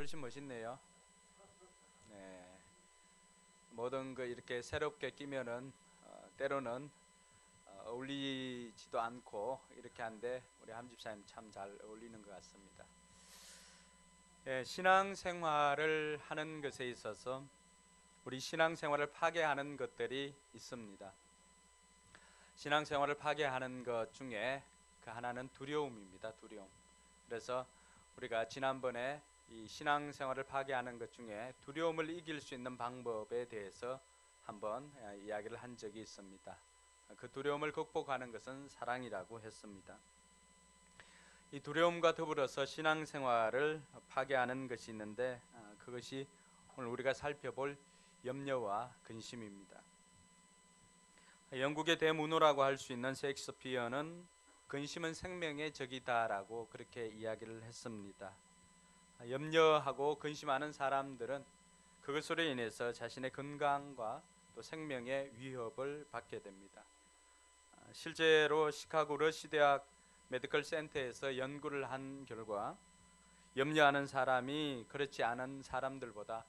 훨씬 멋있네요. 네. 모든 거 이렇게 새롭게 끼면은 때로는 어울리지도 않고 이렇게 한데 우리 함집사님 참 잘 어울리는 것 같습니다. 예, 신앙생활을 하는 것에 있어서 우리 신앙생활을 파괴하는 것들이 있습니다. 신앙생활을 파괴하는 것 중에 그 하나는 두려움입니다. 두려움. 그래서 우리가 지난번에 이 신앙생활을 파괴하는 것 중에 두려움을 이길 수 있는 방법에 대해서 한번 이야기를 한 적이 있습니다. 그 두려움을 극복하는 것은 사랑이라고 했습니다. 이 두려움과 더불어서 신앙생활을 파괴하는 것이 있는데 그것이 오늘 우리가 살펴볼 염려와 근심입니다. 영국의 대문호라고 할 수 있는 셰익스피어는 근심은 생명의 적이다라고 그렇게 이야기를 했습니다. 염려하고 근심하는 사람들은 그것으로 인해서 자신의 건강과 또 생명의 위협을 받게 됩니다. 실제로 시카고 러시 대학 메디컬 센터에서 연구를 한 결과 염려하는 사람이 그렇지 않은 사람들보다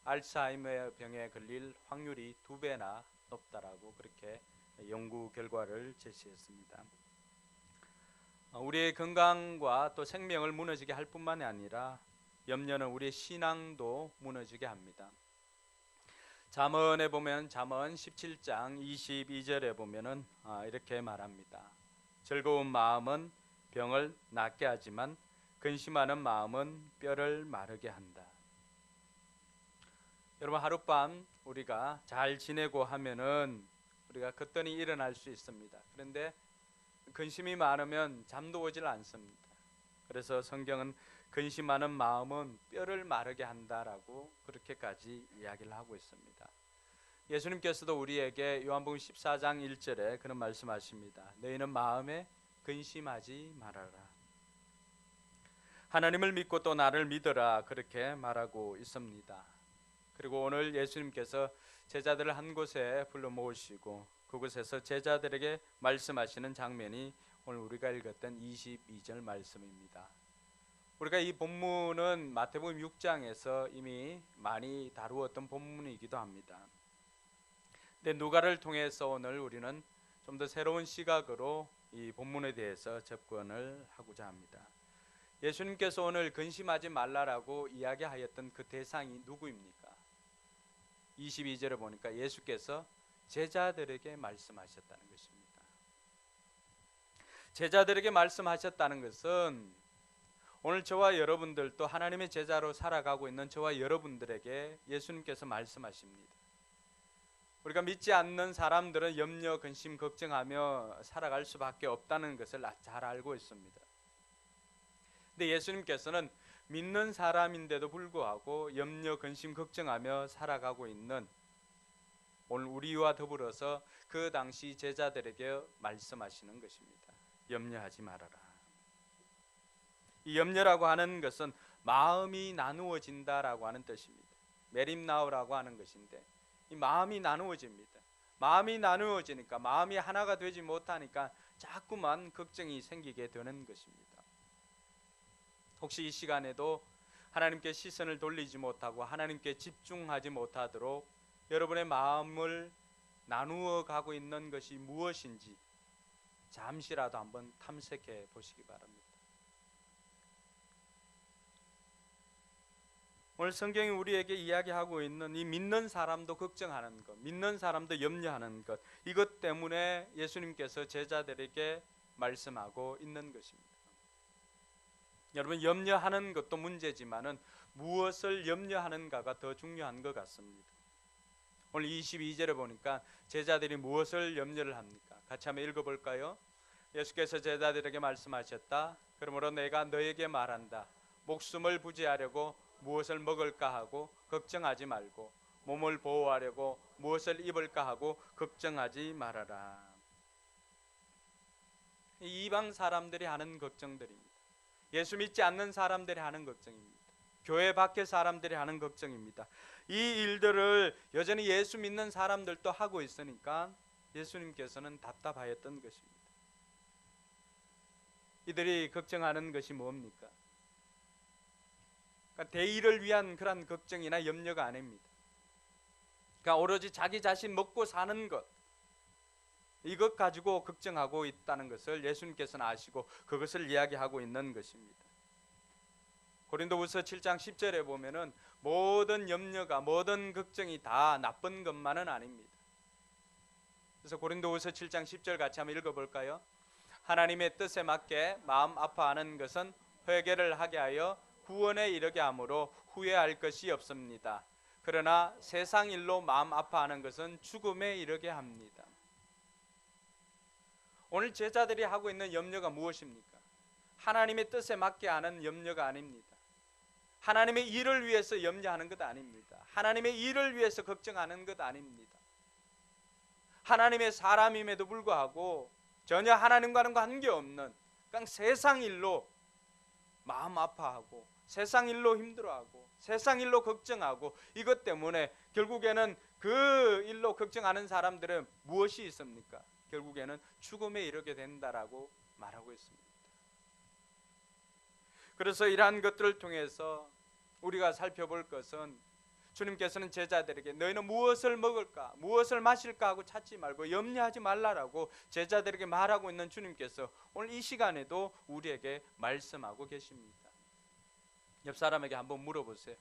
알츠하이머 병에 걸릴 확률이 2배나 높다라고 그렇게 연구 결과를 제시했습니다. 우리의 건강과 또 생명을 무너지게 할 뿐만이 아니라 염려는 우리의 신앙도 무너지게 합니다. 잠언에 보면 잠언 17장 22절에 보면은 이렇게 말합니다. 즐거운 마음은 병을 낫게 하지만 근심하는 마음은 뼈를 마르게 한다. 여러분, 하룻밤 우리가 잘 지내고 하면은 우리가 거뜬히 일어날 수 있습니다. 그런데 근심이 많으면 잠도 오질 않습니다. 그래서 성경은 근심하는 마음은 뼈를 마르게 한다라고 그렇게까지 이야기를 하고 있습니다. 예수님께서도 우리에게 요한복음 14장 1절에 그런 말씀하십니다. 너희는 마음에 근심하지 말아라. 하나님을 믿고 또 나를 믿어라 그렇게 말하고 있습니다. 그리고 오늘 예수님께서 제자들을 한 곳에 불러 모으시고 그곳에서 제자들에게 말씀하시는 장면이 오늘 우리가 읽었던 22절 말씀입니다. 우리가 이 본문은 마태복음 6장에서 이미 많이 다루었던 본문이기도 합니다. 근데 누가를 통해서 오늘 우리는 좀 더 새로운 시각으로 이 본문에 대해서 접근을 하고자 합니다. 예수님께서 오늘 근심하지 말라라고 이야기하였던 그 대상이 누구입니까? 22절에 보니까 예수께서 제자들에게 말씀하셨다는 것입니다. 제자들에게 말씀하셨다는 것은 오늘 저와 여러분들도 하나님의 제자로 살아가고 있는 저와 여러분들에게 예수님께서 말씀하십니다. 우리가 믿지 않는 사람들은 염려, 근심, 걱정하며 살아갈 수밖에 없다는 것을 잘 알고 있습니다. 근데 예수님께서는 믿는 사람인데도 불구하고 염려, 근심, 걱정하며 살아가고 있는 오늘 우리와 더불어서 그 당시 제자들에게 말씀하시는 것입니다. 염려하지 말아라. 이 염려라고 하는 것은 마음이 나누어진다라고 하는 뜻입니다. 메림나우라고 하는 것인데 이 마음이 나누어집니다. 마음이 나누어지니까 마음이 하나가 되지 못하니까 자꾸만 걱정이 생기게 되는 것입니다. 혹시 이 시간에도 하나님께 시선을 돌리지 못하고 하나님께 집중하지 못하도록 여러분의 마음을 나누어 가고 있는 것이 무엇인지 잠시라도 한번 탐색해 보시기 바랍니다. 오늘 성경이 우리에게 이야기하고 있는 이 믿는 사람도 걱정하는 것, 믿는 사람도 염려하는 것, 이것 때문에 예수님께서 제자들에게 말씀하고 있는 것입니다. 여러분, 염려하는 것도 문제지만은 무엇을 염려하는가가 더 중요한 것 같습니다. 오늘 22절에 보니까 제자들이 무엇을 염려를 합니까? 같이 한번 읽어볼까요? 예수께서 제자들에게 말씀하셨다. 그러므로 내가 너에게 말한다. 목숨을 부지하려고 무엇을 먹을까 하고 걱정하지 말고 몸을 보호하려고 무엇을 입을까 하고 걱정하지 말아라. 이방 사람들이 하는 걱정들입니다. 예수 믿지 않는 사람들이 하는 걱정입니다. 교회 밖의 사람들이 하는 걱정입니다. 이 일들을 여전히 예수 믿는 사람들도 하고 있으니까 예수님께서는 답답하였던 것입니다. 이들이 걱정하는 것이 뭡니까? 그러니까 대의를 위한 그런 걱정이나 염려가 아닙니다. 그러니까 오로지 자기 자신 먹고 사는 것, 이것 가지고 걱정하고 있다는 것을 예수님께서는 아시고 그것을 이야기하고 있는 것입니다. 고린도후서 7장 10절에 보면은 모든 염려가, 모든 걱정이 다 나쁜 것만은 아닙니다. 그래서 고린도후서 7장 10절 같이 한번 읽어볼까요? 하나님의 뜻에 맞게 마음 아파하는 것은 회개를 하게 하여 구원에 이르게 하므로 후회할 것이 없습니다. 그러나 세상 일로 마음 아파하는 것은 죽음에 이르게 합니다. 오늘 제자들이 하고 있는 염려가 무엇입니까? 하나님의 뜻에 맞게 하는 염려가 아닙니다. 하나님의 일을 위해서 염려하는 것 아닙니다. 하나님의 일을 위해서 걱정하는 것 아닙니다. 하나님의 사람임에도 불구하고 전혀 하나님과는 관계없는 그냥 세상 일로 마음 아파하고 세상 일로 힘들어하고 세상 일로 걱정하고 이것 때문에 결국에는 그 일로 걱정하는 사람들은 무엇이 있습니까? 결국에는 죽음에 이르게 된다라고 말하고 있습니다. 그래서 이러한 것들을 통해서 우리가 살펴볼 것은 주님께서는 제자들에게 너희는 무엇을 먹을까 무엇을 마실까 하고 찾지 말고 염려하지 말라라고 제자들에게 말하고 있는 주님께서 오늘 이 시간에도 우리에게 말씀하고 계십니다. 옆 사람에게 한번 물어보세요.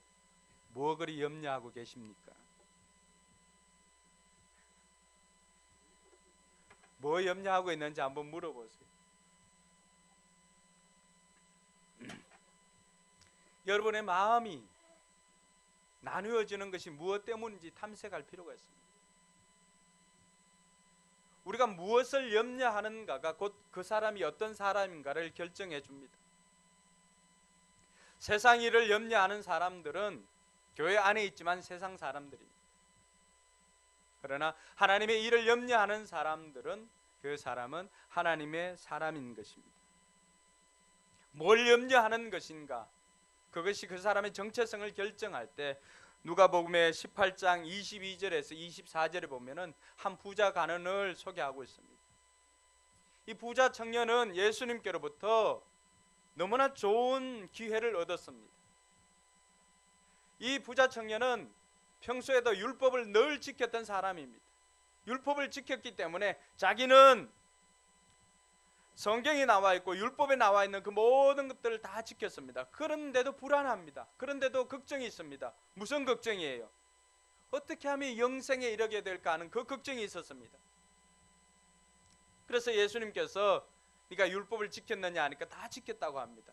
뭐 그리 염려하고 계십니까? 뭐 염려하고 있는지 한번 물어보세요. 여러분의 마음이 나누어지는 것이 무엇 때문인지 탐색할 필요가 있습니다. 우리가 무엇을 염려하는가가 곧 그 사람이 어떤 사람인가를 결정해 줍니다. 세상 일을 염려하는 사람들은 교회 안에 있지만 세상 사람들입니다. 그러나 하나님의 일을 염려하는 사람들은 그 사람은 하나님의 사람인 것입니다. 뭘 염려하는 것인가? 그것이 그 사람의 정체성을 결정할 때 누가복음의 18장 22절에서 24절에 보면은 한 부자 간원을 소개하고 있습니다. 이 부자 청년은 예수님께로부터 너무나 좋은 기회를 얻었습니다. 이 부자 청년은 평소에도 율법을 늘 지켰던 사람입니다. 율법을 지켰기 때문에 자기는 성경에 나와 있고 율법에 나와 있는 그 모든 것들을 다 지켰습니다. 그런데도 불안합니다. 그런데도 걱정이 있습니다. 무슨 걱정이에요? 어떻게 하면 영생에 이르게 될까 하는 그 걱정이 있었습니다. 그래서 예수님께서 네가 율법을 지켰느냐 하니까 다 지켰다고 합니다.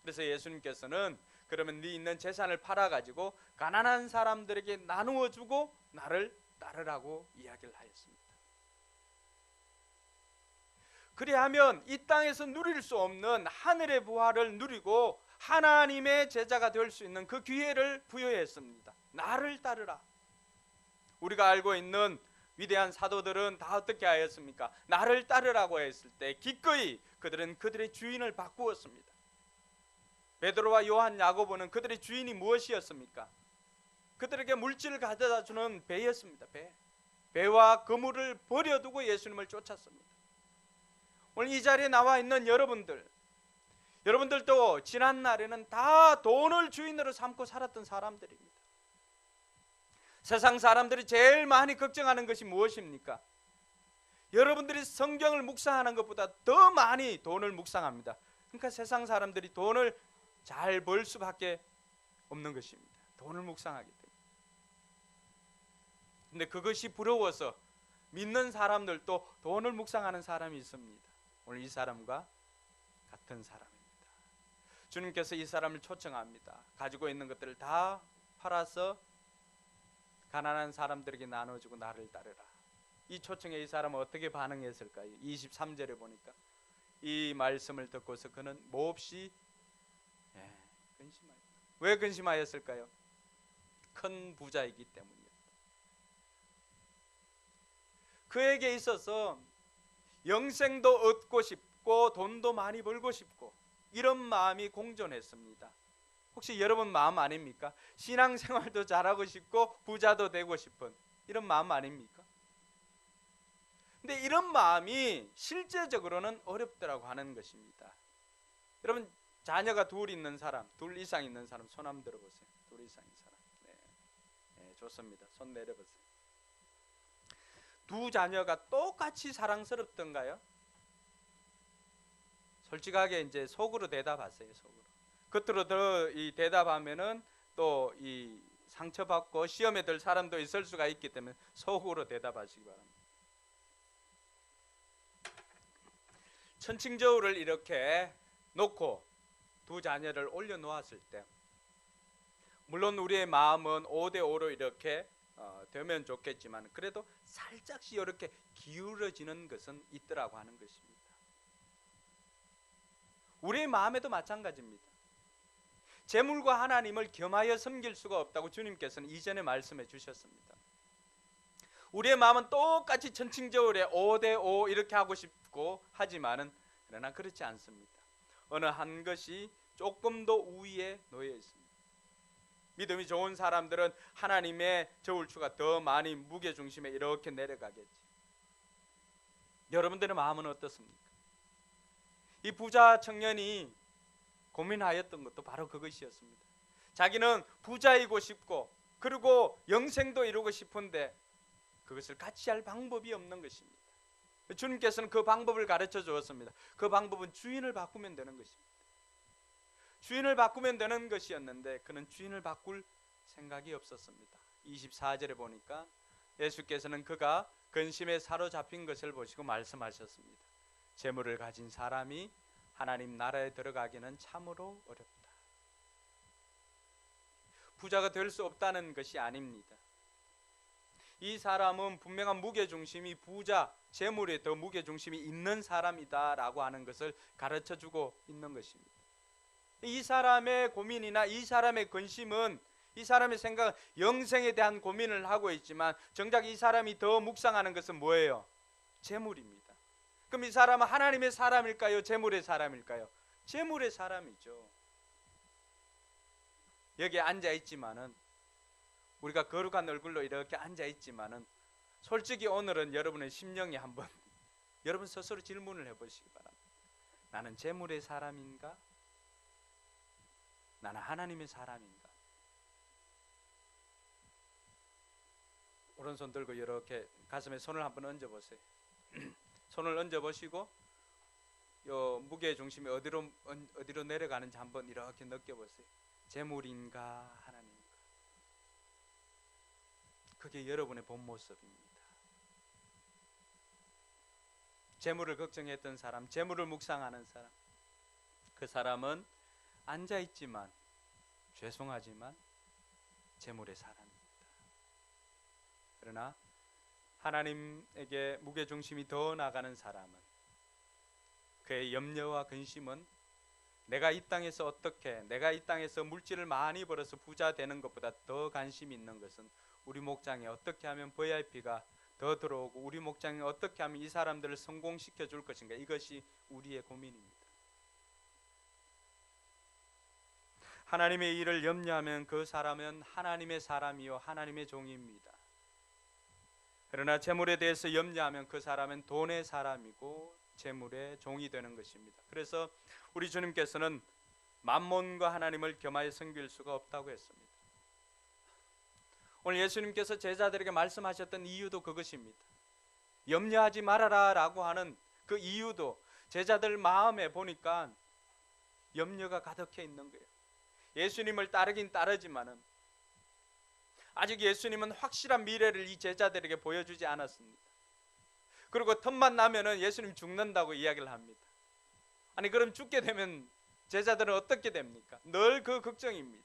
그래서 예수님께서는 그러면 네 있는 재산을 팔아가지고 가난한 사람들에게 나누어 주고 나를 따르라고 이야기를 하였습니다. 그리하면 이 땅에서 누릴 수 없는 하늘의 부활을 누리고 하나님의 제자가 될 수 있는 그 기회를 부여했습니다. 나를 따르라. 우리가 알고 있는 위대한 사도들은 다 어떻게 하였습니까? 나를 따르라고 했을 때 기꺼이 그들은 그들의 주인을 바꾸었습니다. 베드로와 요한, 야고보는 그들의 주인이 무엇이었습니까? 그들에게 물질을 가져다 주는 배였습니다. 배와 그물을 버려두고 예수님을 쫓았습니다. 오늘 이 자리에 나와 있는 여러분들도 지난 날에는 다 돈을 주인으로 삼고 살았던 사람들입니다. 세상 사람들이 제일 많이 걱정하는 것이 무엇입니까? 여러분들이 성경을 묵상하는 것보다 더 많이 돈을 묵상합니다. 그러니까 세상 사람들이 돈을 잘 벌 수밖에 없는 것입니다. 돈을 묵상하기 때문에. 근데 그것이 부러워서 믿는 사람들도 돈을 묵상하는 사람이 있습니다. 오늘 이 사람과 같은 사람입니다. 주님께서 이 사람을 초청합니다. 가지고 있는 것들을 다 팔아서 가난한 사람들에게 나눠주고 나를 따르라. 이 초청에 이 사람은 어떻게 반응했을까요? 23절에 보니까 이 말씀을 듣고서 그는 몹시 근심하였다. 왜 근심하였을까요? 큰 부자이기 때문이었다. 그에게 있어서 영생도 얻고 싶고 돈도 많이 벌고 싶고 이런 마음이 공존했습니다. 혹시 여러분 마음 아닙니까? 신앙생활도 잘하고 싶고 부자도 되고 싶은 이런 마음 아닙니까? 근데 이런 마음이 실제적으로는 어렵더라고 하는 것입니다. 여러분 자녀가 둘 있는 사람, 둘 이상 있는 사람 손 한번 들어보세요. 둘 이상인 사람. 네. 네, 좋습니다. 손 내려보세요. 두 자녀가 똑같이 사랑스럽던가요? 솔직하게 이제 속으로 대답하세요. 속으로. 겉으로 더 이 대답하면은 또 이 상처받고 시험에 들 사람도 있을 수가 있기 때문에 속으로 대답하시기 바랍니다. 천칭저울을 이렇게 놓고 두 자녀를 올려놓았을 때 물론 우리의 마음은 5대5로 이렇게 되면 좋겠지만 그래도 살짝씩 이렇게 기울어지는 것은 있더라고 하는 것입니다. 우리의 마음에도 마찬가지입니다. 재물과 하나님을 겸하여 섬길 수가 없다고 주님께서는 이전에 말씀해 주셨습니다. 우리의 마음은 똑같이 천칭저울에 5대5 이렇게 하고 싶고 하지만은 그러나 그렇지 않습니다. 어느 한 것이 조금 더 우위에 놓여 있습니다. 믿음이 좋은 사람들은 하나님의 저울추가 더 많이 무게중심에 이렇게 내려가겠지. 여러분들의 마음은 어떻습니까? 이 부자 청년이 고민하였던 것도 바로 그것이었습니다. 자기는 부자이고 싶고 그리고 영생도 이루고 싶은데 그것을 같이 할 방법이 없는 것입니다. 주님께서는 그 방법을 가르쳐 주었습니다. 그 방법은 주인을 바꾸면 되는 것입니다. 주인을 바꾸면 되는 것이었는데 그는 주인을 바꿀 생각이 없었습니다. 24절에 보니까 예수께서는 그가 근심에 사로잡힌 것을 보시고 말씀하셨습니다. 재물을 가진 사람이 하나님 나라에 들어가기는 참으로 어렵다. 부자가 될 수 없다는 것이 아닙니다. 이 사람은 분명한 무게중심이 부자, 재물에 더 무게중심이 있는 사람이다라고 하는 것을 가르쳐주고 있는 것입니다. 이 사람의 고민이나 이 사람의 근심은 이 사람의 생각은 영생에 대한 고민을 하고 있지만 정작 이 사람이 더 묵상하는 것은 뭐예요? 재물입니다. 그럼 이 사람은 하나님의 사람일까요? 재물의 사람일까요? 재물의 사람이죠. 여기에 앉아 있지만은 우리가 거룩한 얼굴로 이렇게 앉아 있지만은 솔직히 오늘은 여러분의 심령이 한번 여러분 스스로 질문을 해보시기 바랍니다. 나는 재물의 사람인가? 나는 하나님의 사람인가? 오른손 들고 이렇게 가슴에 손을 한번 얹어보세요. 손을 얹어보시고 요 무게 중심이 어디로 내려가는지 한번 이렇게 느껴보세요. 재물인가 하나님인가? 그게 여러분의 본 모습입니다. 재물을 걱정했던 사람, 재물을 묵상하는 사람, 그 사람은 앉아있지만 죄송하지만 재물의 사람입니다. 그러나 하나님에게 무게중심이 더 나가는 사람은 그의 염려와 근심은 내가 이 땅에서 어떻게, 내가 이 땅에서 물질을 많이 벌어서 부자 되는 것보다 더 관심이 있는 것은 우리 목장에 어떻게 하면 VIP가 더 들어오고 우리 목장에 어떻게 하면 이 사람들을 성공시켜 줄 것인가, 이것이 우리의 고민입니다. 하나님의 일을 염려하면 그 사람은 하나님의 사람이요 하나님의 종입니다. 그러나 재물에 대해서 염려하면 그 사람은 돈의 사람이고 재물의 종이 되는 것입니다. 그래서 우리 주님께서는 만몬과 하나님을 겸하여 섬길 수가 없다고 했습니다. 오늘 예수님께서 제자들에게 말씀하셨던 이유도 그것입니다. 염려하지 말아라 라고 하는 그 이유도 제자들 마음에 보니까 염려가 가득해 있는 거예요. 예수님을 따르긴 따르지만은 아직 예수님은 확실한 미래를 이 제자들에게 보여주지 않았습니다. 그리고 틈만 나면은 예수님 죽는다고 이야기를 합니다. 아니 그럼 죽게 되면 제자들은 어떻게 됩니까? 늘 그 걱정입니다.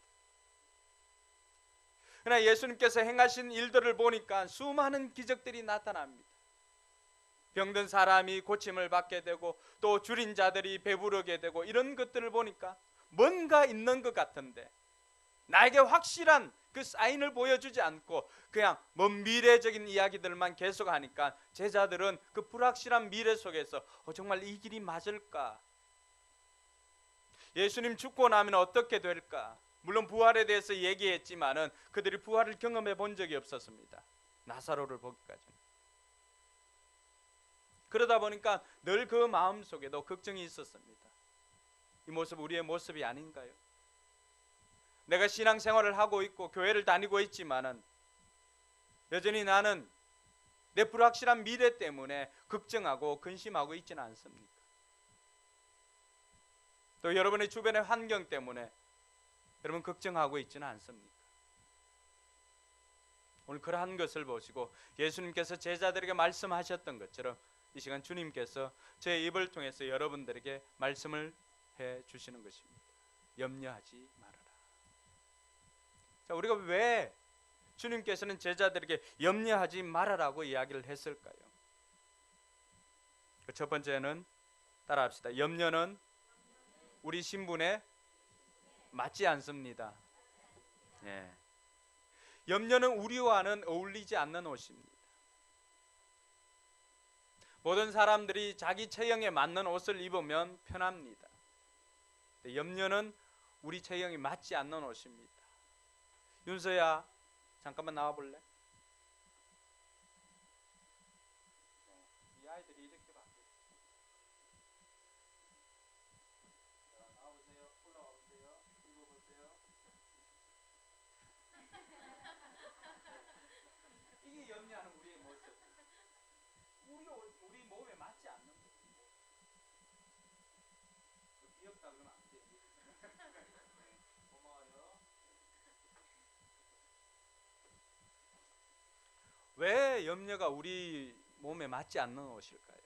그러나 예수님께서 행하신 일들을 보니까 수많은 기적들이 나타납니다. 병든 사람이 고침을 받게 되고 또 줄인 자들이 배부르게 되고 이런 것들을 보니까 뭔가 있는 것 같은데 나에게 확실한 그 사인을 보여주지 않고 그냥 먼 미래적인 이야기들만 계속하니까 제자들은 그 불확실한 미래 속에서 정말 이 길이 맞을까? 예수님 죽고 나면 어떻게 될까? 물론 부활에 대해서 얘기했지만은 그들이 부활을 경험해 본 적이 없었습니다. 나사로를 보기까지. 그러다 보니까 늘 그 마음속에도 걱정이 있었습니다. 이 모습 우리의 모습이 아닌가요? 내가 신앙생활을 하고 있고 교회를 다니고 있지만은 여전히 나는 내 불확실한 미래 때문에 걱정하고 근심하고 있지는 않습니까? 또 여러분의 주변의 환경 때문에 여러분 걱정하고 있지는 않습니까? 오늘 그러한 것을 보시고 예수님께서 제자들에게 말씀하셨던 것처럼 이 시간 주님께서 제 입을 통해서 여러분들에게 말씀을 해 주시는 것입니다. 염려하지 말아라. 자, 우리가 왜 주님께서는 제자들에게 염려하지 말아라고 이야기를 했을까요? 첫 번째는 따라합시다. 염려는 우리 신분에 맞지 않습니다. 예. 염려는 우리와는 어울리지 않는 옷입니다. 모든 사람들이 자기 체형에 맞는 옷을 입으면 편합니다. 염려는 우리 체형이 맞지 않는 옷입니다. 윤서야, 잠깐만 나와 볼래? 이 아이들이 이렇게 바뀌었어. 나와 보세요. 올라와 보세요. 입어 보세요. 이게 염려하는 우리의 모습. 우리 몸에 맞지 않는 거. 귀엽다 그러면 안 돼. 고마워요. 왜 염려가 우리 몸에 맞지 않는 옷일까요?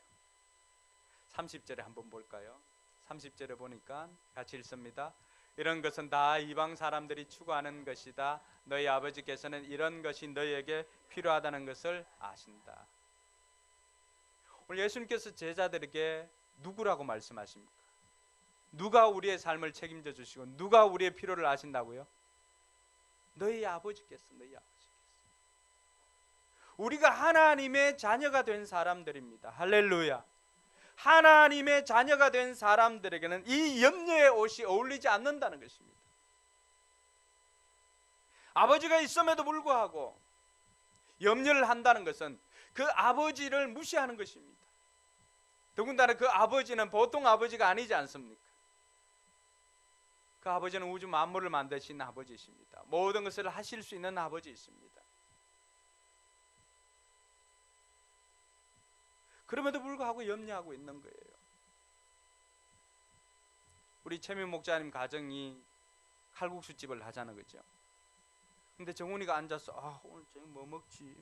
30절에 한번 볼까요? 30절에 보니까 같이 읽습니다. 이런 것은 다 이방 사람들이 추구하는 것이다. 너희 아버지께서는 이런 것이 너희에게 필요하다는 것을 아신다. 오늘 예수님께서 제자들에게 누구라고 말씀하십니까? 누가 우리의 삶을 책임져 주시고 누가 우리의 필요를 아신다고요? 너희 아버지께서, 너희 아버지께서. 우리가 하나님의 자녀가 된 사람들입니다. 할렐루야. 하나님의 자녀가 된 사람들에게는 이 염려의 옷이 어울리지 않는다는 것입니다. 아버지가 있음에도 불구하고 염려를 한다는 것은 그 아버지를 무시하는 것입니다. 더군다나 그 아버지는 보통 아버지가 아니지 않습니까? 그 아버지는 우주 만물을 만드신 아버지이십니다. 모든 것을 하실 수 있는 아버지이십니다. 그럼에도 불구하고 염려하고 있는 거예요. 우리 최민 목사님 가정이 칼국수집을 하자는 거죠. 근데 정훈이가 앉아서 오늘 저녁 뭐 먹지?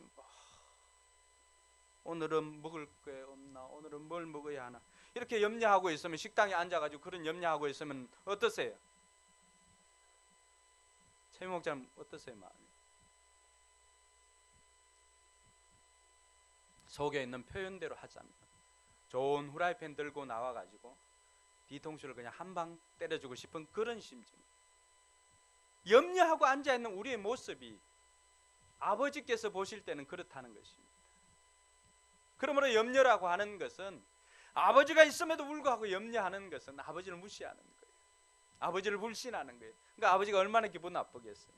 오늘은 먹을 게 없나? 오늘은 뭘 먹어야 하나? 이렇게 염려하고 있으면, 식당에 앉아가지고 그런 염려하고 있으면 어떠세요? 최민 목사님 어떠세요, 마음이? 속에 있는 표현대로 하자면 좋은 후라이팬 들고 나와가지고 뒤통수를 그냥 한 방 때려주고 싶은 그런 심정. 염려하고 앉아있는 우리의 모습이 아버지께서 보실 때는 그렇다는 것입니다. 그러므로 염려라고 하는 것은, 아버지가 있음에도 불구하고 염려하는 것은 아버지를 무시하는 거예요. 아버지를 불신하는 거예요. 그러니까 아버지가 얼마나 기분 나쁘겠어요.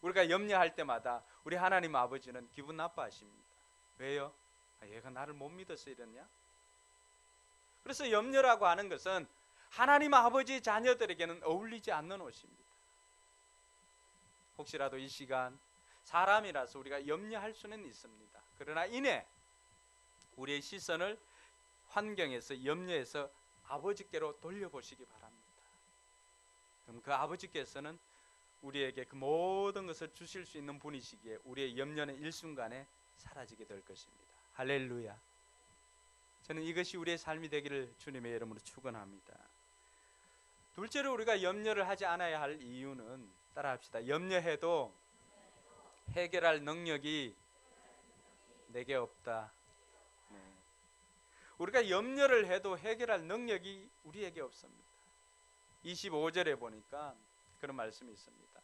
우리가 염려할 때마다 우리 하나님 아버지는 기분 나빠하십니다. 왜요? 얘가 나를 못 믿어서 이러냐? 그래서 염려라고 하는 것은 하나님 아버지 자녀들에게는 어울리지 않는 옷입니다. 혹시라도 이 시간 사람이라서 우리가 염려할 수는 있습니다. 그러나 이내 우리의 시선을 환경에서, 염려에서 아버지께로 돌려보시기 바랍니다. 그럼 그 아버지께서는 우리에게 그 모든 것을 주실 수 있는 분이시기에 우리의 염려는 일순간에 사라지게 될 것입니다. 할렐루야. 저는 이것이 우리의 삶이 되기를 주님의 이름으로 축원합니다. 둘째로 우리가 염려를 하지 않아야 할 이유는, 따라합시다. 염려해도 해결할 능력이 내게 없다. 네. 우리가 염려를 해도 해결할 능력이 우리에게 없습니다. 25절에 보니까 그런 말씀이 있습니다.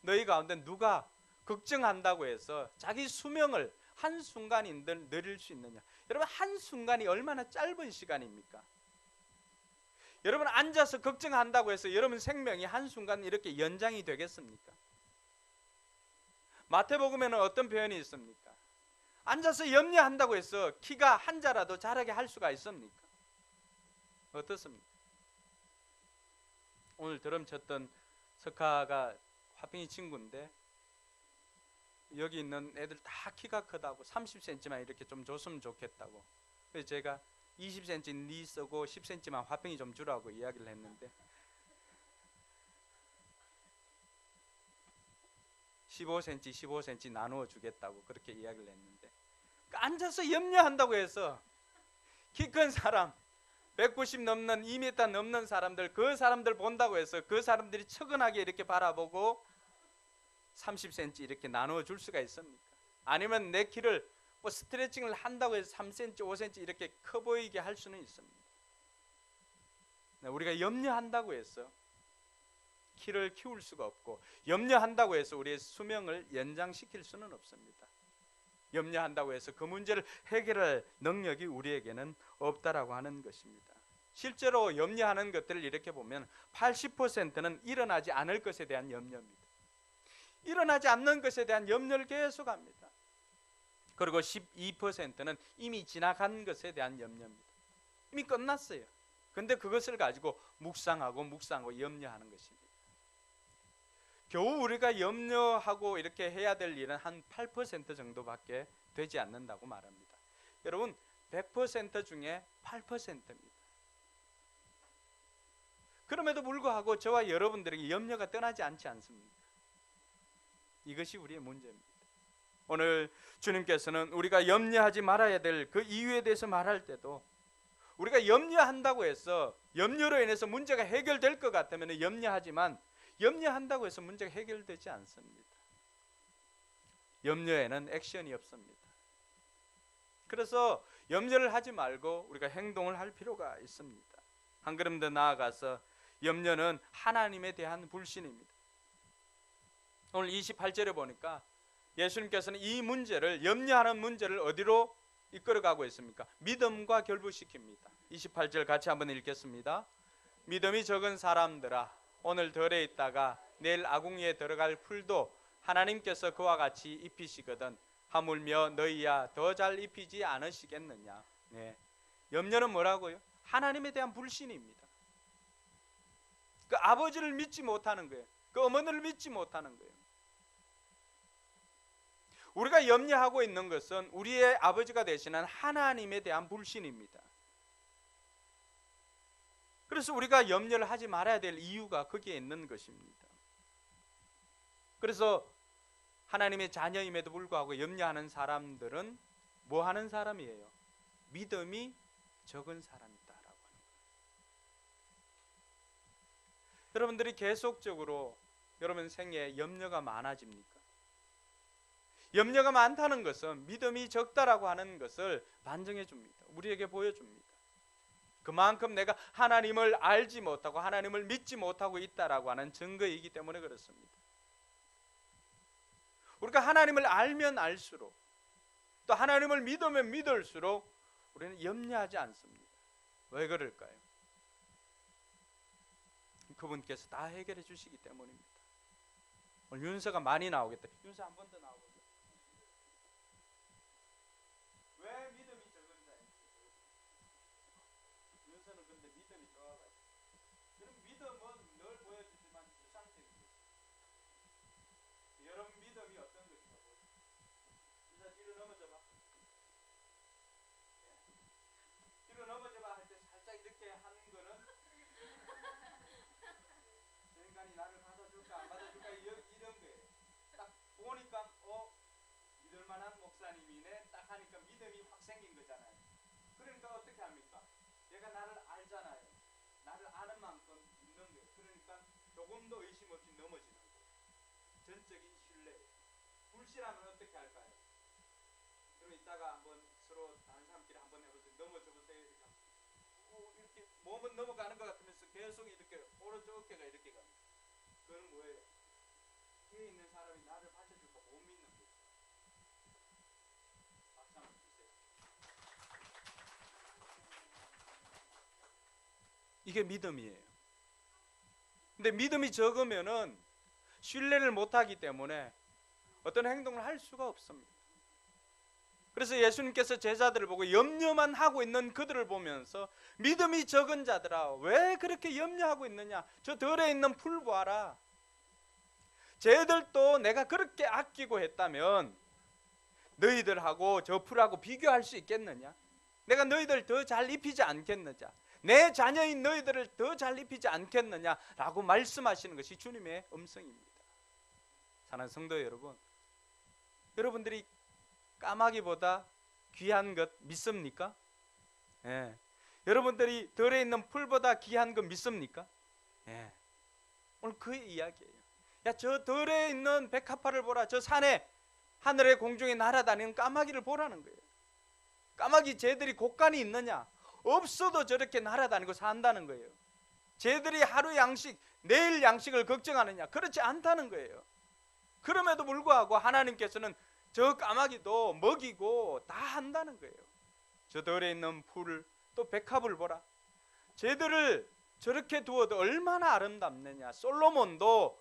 너희 가운데 누가 걱정한다고 해서 자기 수명을 한순간인들 늘릴 수 있느냐? 여러분, 한순간이 얼마나 짧은 시간입니까? 여러분, 앉아서 걱정한다고 해서 여러분 생명이 한순간 이렇게 연장이 되겠습니까? 마태복음에는 어떤 표현이 있습니까? 앉아서 염려한다고 해서 키가 한 자라도 자라게 할 수가 있습니까? 어떻습니까? 오늘 드럼 쳤던 석하가 화평이 친구인데 여기 있는 애들 다 키가 크다고 30cm만 이렇게 좀 줬으면 좋겠다고. 그래서 제가 20cm 니 쓰고 10cm만 화평이 좀 주라고 이야기를 했는데 15cm 15cm 나누어 주겠다고 그렇게 이야기를 했는데 앉아서 염려한다고 해서 키 큰 사람 190 넘는 2m 넘는 사람들, 그 사람들 본다고 해서 그 사람들이 측은하게 이렇게 바라보고 30cm 이렇게 나누어 줄 수가 있습니까? 아니면 내 키를 뭐 스트레칭을 한다고 해서 3cm 5cm 이렇게 커 보이게 할 수는 있습니다. 우리가 염려한다고 해서 키를 키울 수가 없고, 염려한다고 해서 우리의 수명을 연장시킬 수는 없습니다. 염려한다고 해서 그 문제를 해결할 능력이 우리에게는 없다라고 하는 것입니다. 실제로 염려하는 것들을 이렇게 보면 80%는 일어나지 않을 것에 대한 염려입니다. 일어나지 않는 것에 대한 염려를 계속합니다. 그리고 12%는 이미 지나간 것에 대한 염려입니다. 이미 끝났어요. 근데 그것을 가지고 묵상하고 염려하는 것입니다. 겨우 우리가 염려하고 이렇게 해야 될 일은 한 8% 정도밖에 되지 않는다고 말합니다. 여러분 100% 중에 8%입니다. 그럼에도 불구하고 저와 여러분들에게 염려가 떠나지 않지 않습니까? 이것이 우리의 문제입니다. 오늘 주님께서는 우리가 염려하지 말아야 될 그 이유에 대해서 말할 때도 우리가 염려한다고 해서 염려로 인해서 문제가 해결될 것 같으면 염려하지만 염려한다고 해서 문제가 해결되지 않습니다. 염려에는 액션이 없습니다. 그래서 염려를 하지 말고 우리가 행동을 할 필요가 있습니다. 한 걸음 더 나아가서 염려는 하나님에 대한 불신입니다. 오늘 28절에 보니까 예수님께서는 이 문제를, 염려하는 문제를 어디로 이끌어가고 있습니까? 믿음과 결부시킵니다. 28절 같이 한번 읽겠습니다. 믿음이 적은 사람들아, 오늘 덜에 있다가 내일 아궁이에 들어갈 풀도 하나님께서 그와 같이 입히시거든 하물며 너희야 더 잘 입히지 않으시겠느냐. 네. 염려는 뭐라고요? 하나님에 대한 불신입니다. 그 아버지를 믿지 못하는 거예요. 그 어머니를 믿지 못하는 거예요. 우리가 염려하고 있는 것은 우리의 아버지가 되시는 하나님에 대한 불신입니다. 그래서 우리가 염려를 하지 말아야 될 이유가 거기에 있는 것입니다. 그래서 하나님의 자녀임에도 불구하고 염려하는 사람들은 뭐 하는 사람이에요? 믿음이 적은 사람이다라고 하는 거예요. 여러분들이 계속적으로 여러분 생애에 염려가 많아집니까? 염려가 많다는 것은 믿음이 적다라고 하는 것을 반증해 줍니다. 우리에게 보여줍니다. 그만큼 내가 하나님을 알지 못하고 하나님을 믿지 못하고 있다라고 하는 증거이기 때문에 그렇습니다. 우리가 하나님을 알면 알수록 또 하나님을 믿으면 믿을수록 우리는 염려하지 않습니다. 왜 그럴까요? 그분께서 다 해결해 주시기 때문입니다. 오늘 윤서가 많이 나오겠다. 윤서 한 번 더 나오겠다. 왜 믿음이 적은지 윤서는 근데 믿음이 좋아가지고 여러분 믿음은 늘 보여주지만 주상적인 것입니다. 여러분 믿음이 어떤 것인가 보세요. 윤서 뒤로 넘어져봐. 뒤로 넘어져봐 할 때 살짝 이렇게 하는 거는 저 인간이 나를 받아줄까 안 받아줄까 이런 거예요. 딱 보니까 믿을만한 목사님이네 딱 하니까 믿음이 확 생긴 거잖아요. 그러니까 어떻게 합니까? 얘가 나를 알잖아요. 나를 아는 만큼 믿는 거예요. 그러니까 조금도 의심 없이 넘어지는 거예요. 전적인 신뢰. 불신하면 어떻게 할까요? 그럼 이따가 한번 서로 다른 사람끼리 한번 해보세요. 넘어져보세요. 이렇게 몸은 넘어가는 것 같으면서 계속 이렇게 오른쪽 어깨가 이렇게 갑니다. 그건 뭐예요? 뒤에 있는 사람이 나를 받쳐줄까 못 믿는 거죠. 박수 한번 주세요. 이게 믿음이에요. 근데 믿음이 적으면은 신뢰를 못하기 때문에 어떤 행동을 할 수가 없습니다. 그래서 예수님께서 제자들을 보고 염려만 하고 있는 그들을 보면서 믿음이 적은 자들아 왜 그렇게 염려하고 있느냐, 저 들에 있는 풀 보아라. 쟤들도 내가 그렇게 아끼고 했다면 너희들하고 저 풀하고 비교할 수 있겠느냐? 내가 너희들 더 잘 입히지 않겠느냐? 내 자녀인 너희들을 더 잘 입히지 않겠느냐라고 말씀하시는 것이 주님의 음성입니다. 사랑하는 성도 여러분, 여러분들이 까마귀보다 귀한 것 믿습니까? 예. 여러분들이 들에 있는 풀보다 귀한 것 믿습니까? 예. 오늘 그 이야기예요. 야, 저 들에 있는 백합화를 보라. 저 산에 하늘의 공중에 날아다니는 까마귀를 보라는 거예요. 까마귀 쟤들이 곡간이 있느냐? 없어도 저렇게 날아다니고 산다는 거예요. 쟤들이 하루 양식, 내일 양식을 걱정하느냐? 그렇지 않다는 거예요. 그럼에도 불구하고 하나님께서는 저 까마귀도 먹이고 다 한다는 거예요. 저 들에 있는 풀, 또 백합을 보라. 쟤들을 저렇게 두어도 얼마나 아름답느냐. 솔로몬도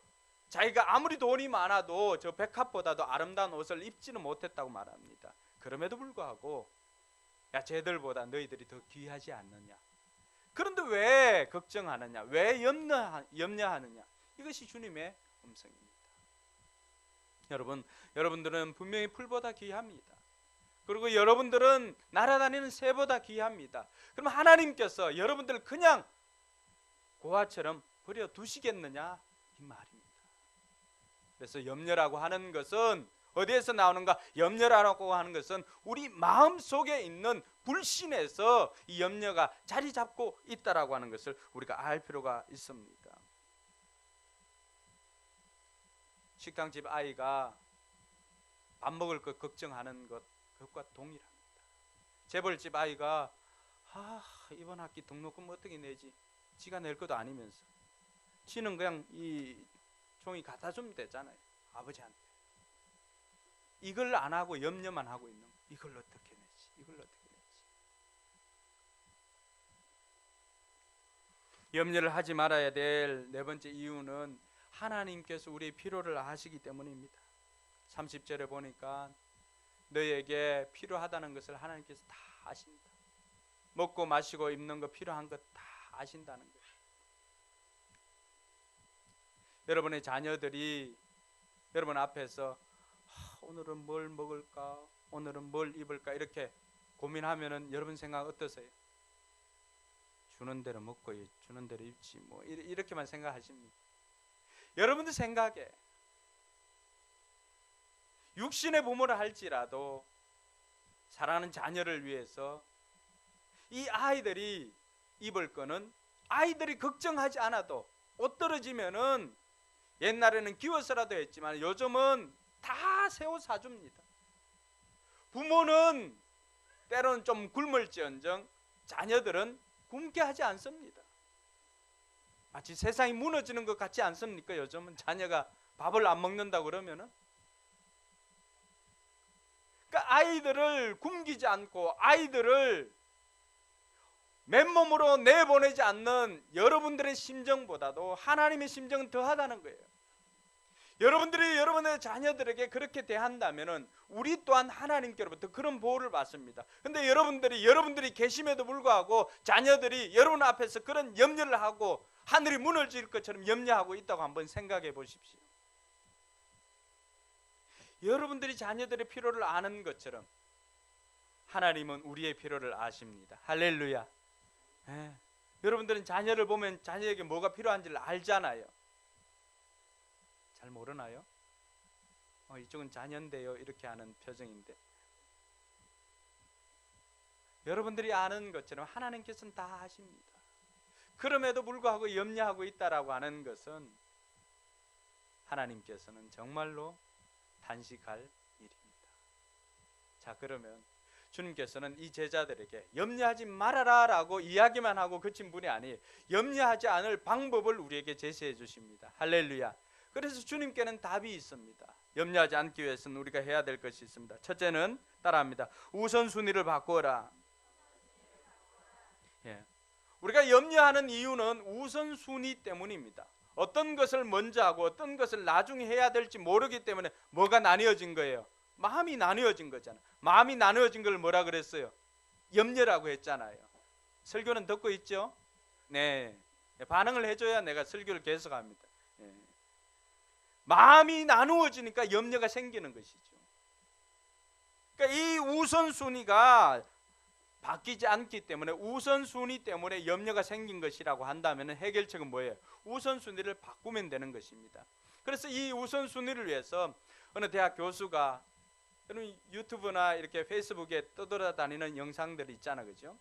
자기가 아무리 돈이 많아도 저 백합보다도 아름다운 옷을 입지는 못했다고 말합니다. 그럼에도 불구하고 야, 쟤들보다 너희들이 더 귀하지 않느냐. 그런데 왜 걱정하느냐, 왜 염려하느냐. 이것이 주님의 음성입니다. 여러분들은 분명히 풀보다 귀합니다. 그리고 여러분들은 날아다니는 새보다 귀합니다. 그럼 하나님께서 여러분들을 그냥 고아처럼 버려 두시겠느냐, 이 말입니다. 그래서 염려라고 하는 것은 어디에서 나오는가? 염려라고 하는 것은 우리 마음속에 있는 불신에서 이 염려가 자리 잡고 있다라고 하는 것을 우리가 알 필요가 있습니다. 식당집 아이가 밥 먹을 것 걱정하는 그것과 동일합니다. 재벌집 아이가 이번 학기 등록금 어떻게 내지? 지가 낼 것도 아니면서 지는 그냥 이 종이 갖다 주면 되잖아요. 아버지한테. 이걸 안 하고 염려만 하고 있는, 이걸 어떻게 내지? 이걸 어떻게 내지? 염려를 하지 말아야 될 네 번째 이유는 하나님께서 우리의 필요를 아시기 때문입니다. 30절에 보니까 너희에게 필요하다는 것을 하나님께서 다 아신다. 먹고 마시고 입는 거 필요한 것 다 아신다는 거예요. 여러분의 자녀들이 여러분 앞에서 오늘은 뭘 먹을까? 오늘은 뭘 입을까? 이렇게 고민하면은 여러분 생각 어떠세요? 주는 대로 먹고 주는 대로 입지 뭐 이렇게만 생각하십니까? 여러분들 생각에 육신의 부모를 할지라도 사랑하는 자녀를 위해서 이 아이들이 입을 거는 아이들이 걱정하지 않아도 옷 떨어지면은 옛날에는 기워서라도 했지만 요즘은 다 새 옷 사줍니다. 부모는 때로는 좀 굶을지언정 자녀들은 굶게 하지 않습니다. 마치 세상이 무너지는 것 같지 않습니까? 요즘은 자녀가 밥을 안 먹는다고 그러면은. 그러니까 아이들을 굶기지 않고 아이들을 맨몸으로 내보내지 않는 여러분들의 심정보다도 하나님의 심정은 더하다는 거예요. 여러분들이 여러분의 자녀들에게 그렇게 대한다면은 우리 또한 하나님께로부터 그런 보호를 받습니다. 근데 여러분들이 계심에도 불구하고 자녀들이 여러분 앞에서 그런 염려를 하고 하늘이 무너질 것처럼 염려하고 있다고 한번 생각해 보십시오. 여러분들이 자녀들의 필요를 아는 것처럼 하나님은 우리의 필요를 아십니다. 할렐루야. 여러분들은 자녀를 보면 자녀에게 뭐가 필요한지를 알잖아요. 잘 모르나요? 이쪽은 자녀인데요 이렇게 하는 표정인데, 여러분들이 아는 것처럼 하나님께서는 다 아십니다. 그럼에도 불구하고 염려하고 있다라고 하는 것은 하나님께서는 정말로 단식할 일입니다. 자, 그러면 주님께서는 이 제자들에게 염려하지 말아라 라고 이야기만 하고 그친 분이 아니에요. 염려하지 않을 방법을 우리에게 제시해 주십니다. 할렐루야. 그래서 주님께는 답이 있습니다. 염려하지 않기 위해서는 우리가 해야 될 것이 있습니다. 첫째는 따라합니다. 우선순위를 바꾸어라. 우리가 염려하는 이유는 우선순위 때문입니다. 어떤 것을 먼저 하고 어떤 것을 나중에 해야 될지 모르기 때문에 뭐가 나뉘어진 거예요? 마음이 나누어진 거잖아. 마음이 나누어진 걸 뭐라 그랬어요? 염려라고 했잖아요. 설교는 듣고 있죠? 네, 반응을 해줘야 내가 설교를 계속합니다. 네. 마음이 나누어지니까 염려가 생기는 것이죠. 그러니까 이 우선순위가 바뀌지 않기 때문에, 우선순위 때문에 염려가 생긴 것이라고 한다면 해결책은 뭐예요? 우선순위를 바꾸면 되는 것입니다. 그래서 이 우선순위를 위해서 어느 대학 교수가, 여러분 유튜브나 이렇게 페이스북에 떠돌아다니는 영상들이 있잖아, 그죠?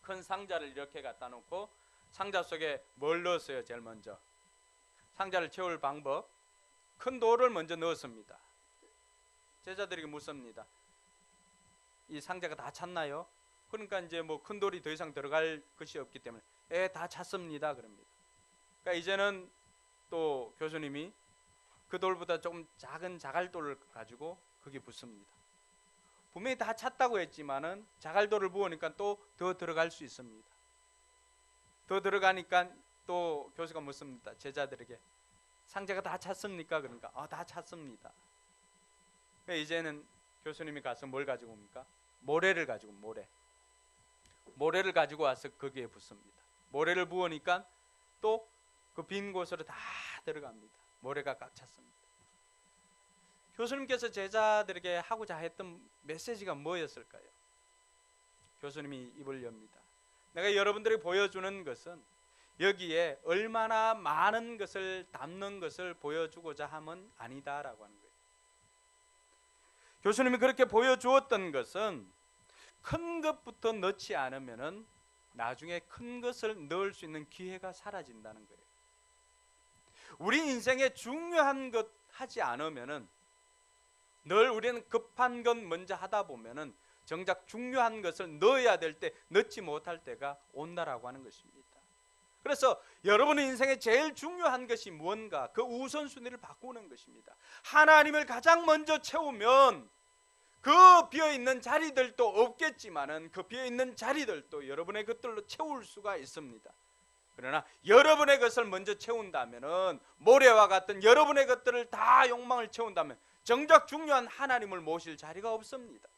큰 상자를 이렇게 갖다 놓고 상자 속에 뭘 넣었어요? 제일 먼저 상자를 채울 방법, 큰 돌을 먼저 넣었습니다. 제자들에게 묻습니다. 이 상자가 다 찼나요? 그러니까 이제 뭐 큰 돌이 더 이상 들어갈 것이 없기 때문에 다 찼습니다 그럽니다. 그러니까 이제는 또 교수님이 그 돌보다 조금 작은 자갈돌을 가지고 거기 붓습니다. 분명히 다 찼다고 했지만은 자갈돌을 부으니까 또 더 들어갈 수 있습니다. 더 들어가니까 또 교수가 묻습니다. 제자들에게 상자가 다 찼습니까? 그러니까 다 찼습니다. 그러니까 이제는 교수님이 가서 뭘 가지고 옵니까? 모래를 가지고, 모래를 가지고 와서 거기에 붓습니다. 모래를 부으니까 또 그 빈 곳으로 다 들어갑니다. 모래가 꽉 찼습니다. 교수님께서 제자들에게 하고자 했던 메시지가 뭐였을까요? 교수님이 입을 엽니다. 내가 여러분들에게 보여주는 것은 여기에 얼마나 많은 것을 담는 것을 보여주고자 함은 아니다라고 하는 거예요. 교수님이 그렇게 보여주었던 것은 큰 것부터 넣지 않으면은 나중에 큰 것을 넣을 수 있는 기회가 사라진다는 거예요. 우리 인생에 중요한 것 하지 않으면은, 늘 우리는 급한 것 먼저 하다 보면은 정작 중요한 것을 넣어야 될 때 넣지 못할 때가 온다라고 하는 것입니다. 그래서 여러분의 인생에 제일 중요한 것이 무언가, 그 우선순위를 바꾸는 것입니다. 하나님을 가장 먼저 채우면 그 비어있는 자리들도 없겠지만은 그 비어있는 자리들도 여러분의 것들로 채울 수가 있습니다. 그러나 여러분의 것을 먼저 채운다면은, 모래와 같은 여러분의 것들을 다 욕망을 채운다면 정작 중요한 하나님을 모실 자리가 없습니다.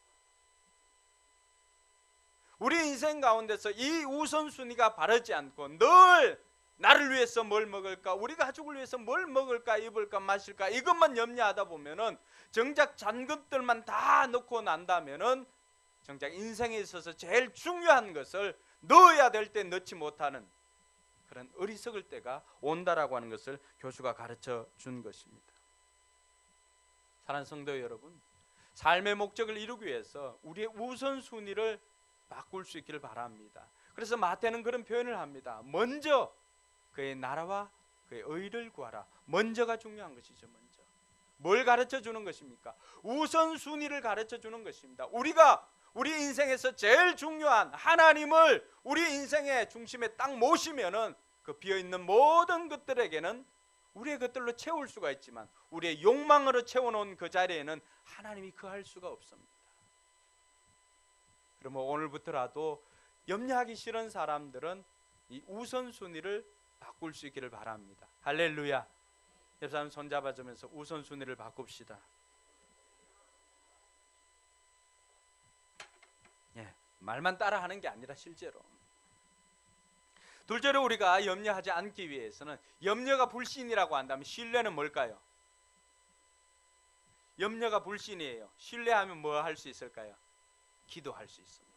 우리 인생 가운데서 이 우선순위가 바르지 않고 늘 나를 위해서 뭘 먹을까, 우리 가족을 위해서 뭘 먹을까, 입을까, 마실까, 이것만 염려하다 보면은 정작 잔것들만 다 넣고 난다면은 정작 인생에 있어서 제일 중요한 것을 넣어야 될 때 넣지 못하는 그런 어리석을 때가 온다라고 하는 것을 교수가 가르쳐 준 것입니다. 사랑하는 성도 여러분, 삶의 목적을 이루기 위해서 우리의 우선순위를 바꿀 수 있기를 바랍니다. 그래서 마태는 그런 표현을 합니다. 먼저 그의 나라와 그의 의를 구하라. 먼저가 중요한 것이죠. 먼저 뭘 가르쳐 주는 것입니까? 우선순위를 가르쳐 주는 것입니다. 우리가 우리 인생에서 제일 중요한 하나님을 우리 인생의 중심에 딱 모시면은 그 비어있는 모든 것들에게는 우리의 것들로 채울 수가 있지만 우리의 욕망으로 채워놓은 그 자리에는 하나님이 거할 수가 없습니다. 그러면 오늘부터라도 염려하기 싫은 사람들은 이 우선순위를 바꿀 수 있기를 바랍니다. 할렐루야. 옆 사람 손잡아주면서 우선순위를 바꿉시다. 말만 따라하는 게 아니라 실제로. 둘째로 우리가 염려하지 않기 위해서는, 염려가 불신이라고 한다면 신뢰는 뭘까요? 염려가 불신이에요. 신뢰하면 뭐 할 수 있을까요? 기도할 수 있습니다.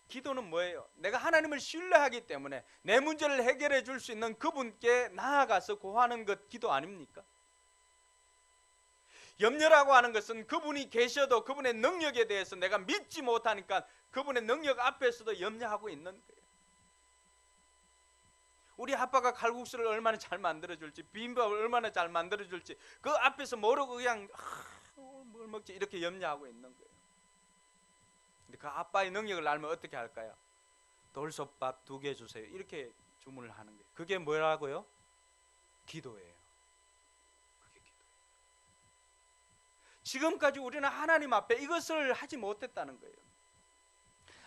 기도는 뭐예요? 내가 하나님을 신뢰하기 때문에 내 문제를 해결해 줄 수 있는 그분께 나아가서 구하는 것, 기도 아닙니까? 염려라고 하는 것은 그분이 계셔도 그분의 능력에 대해서 내가 믿지 못하니까 그분의 능력 앞에서도 염려하고 있는 거예요. 우리 아빠가 칼국수를 얼마나 잘 만들어줄지, 비빔밥을 얼마나 잘 만들어줄지 그 앞에서 모르고 그냥 뭘 먹지 이렇게 염려하고 있는 거예요. 근데 그 아빠의 능력을 알면 어떻게 할까요? 돌솥밥 2개 주세요 이렇게 주문을 하는 거예요. 그게 뭐라고요? 기도예요. 그게 기도예요. 지금까지 우리는 하나님 앞에 이것을 하지 못했다는 거예요.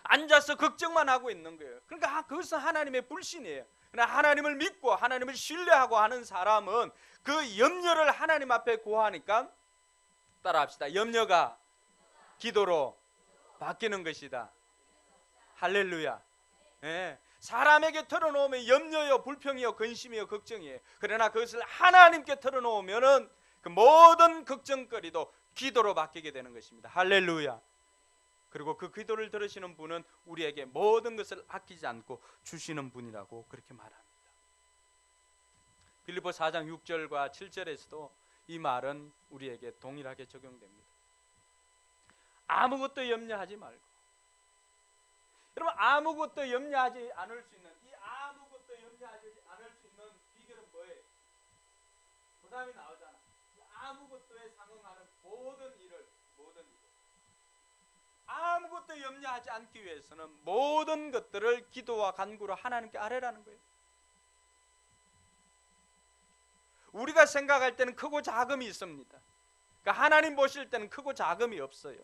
앉아서 걱정만 하고 있는 거예요. 그러니까 그것은 하나님의 불신이에요. 그러나 하나님을 믿고 하나님을 신뢰하고 하는 사람은 그 염려를 하나님 앞에 구하니까, 따라합시다. 염려가 기도로 바뀌는 것이다. 할렐루야. 예. 사람에게 털어놓으면 염려요, 불평이요, 근심이요, 걱정이에요. 그러나 그것을 하나님께 털어놓으면은 그 모든 걱정거리도 기도로 바뀌게 되는 것입니다. 할렐루야. 그리고 그 기도를 들으시는 분은 우리에게 모든 것을 아끼지 않고 주시는 분이라고 그렇게 말합니다. 빌립보 4장 6절과 7절에서도 이 말은 우리에게 동일하게 적용됩니다. 아무것도 염려하지 말고. 여러분, 아무것도 염려하지 않을 수 있는, 이 아무것도 염려하지 않을 수 있는 비결은 뭐예요? 그 다음에 나오잖아. 아무것도에 상응하는 모든 일을. 아무것도 염려하지 않기 위해서는 모든 것들을 기도와 간구로 하나님께 아뢰라는 거예요. 우리가 생각할 때는 크고 작음이 있습니다. 그러니까 하나님 보실 때는 크고 작음이 없어요.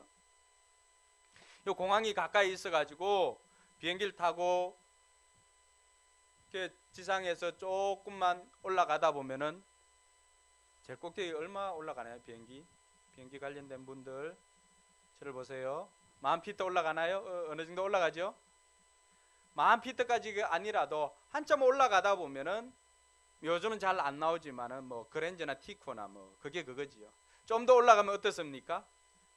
이 공항이 가까이 있어가지고 비행기를 타고 이렇게 지상에서 조금만 올라가다 보면은, 제일 꼭대기 얼마 올라가나요? 비행기 관련된 분들 저를 보세요. 10,000피트 올라가나요? 어느 정도 올라가죠? 10,000피트까지 아니라도 한참 올라가다 보면은, 요즘은 잘 안 나오지만은 뭐 그랜저나 티코나 뭐 그게 그거지요. 좀 더 올라가면 어떻습니까?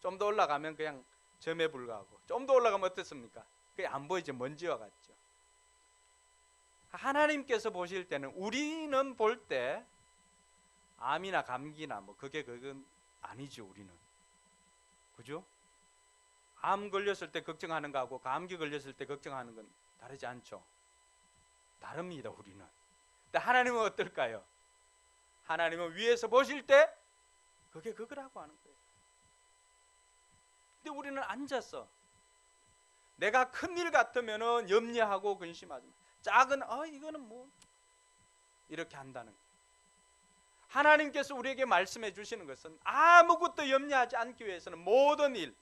좀 더 올라가면 그냥 점에 불과하고, 좀 더 올라가면 어떻습니까? 그게 안 보이죠. 먼지와 같죠. 하나님께서 보실 때는, 우리는 볼 때 암이나 감기나 뭐 그건 아니죠. 우리는, 그죠? 암 걸렸을 때 걱정하는 거하고 감기 걸렸을 때 걱정하는 건 다르지 않죠. 다릅니다. 우리는. 근데 하나님은 어떨까요? 하나님은 위에서 보실 때 그게 그거라고 하는 거예요. 근데 우리는 앉아서, 내가 큰일 같으면은 염려하고 근심하지, 작은 이거는 뭐 이렇게 한다는 거예요. 하나님께서 우리에게 말씀해 주시는 것은 아무것도 염려하지 않기 위해서는 모든 일,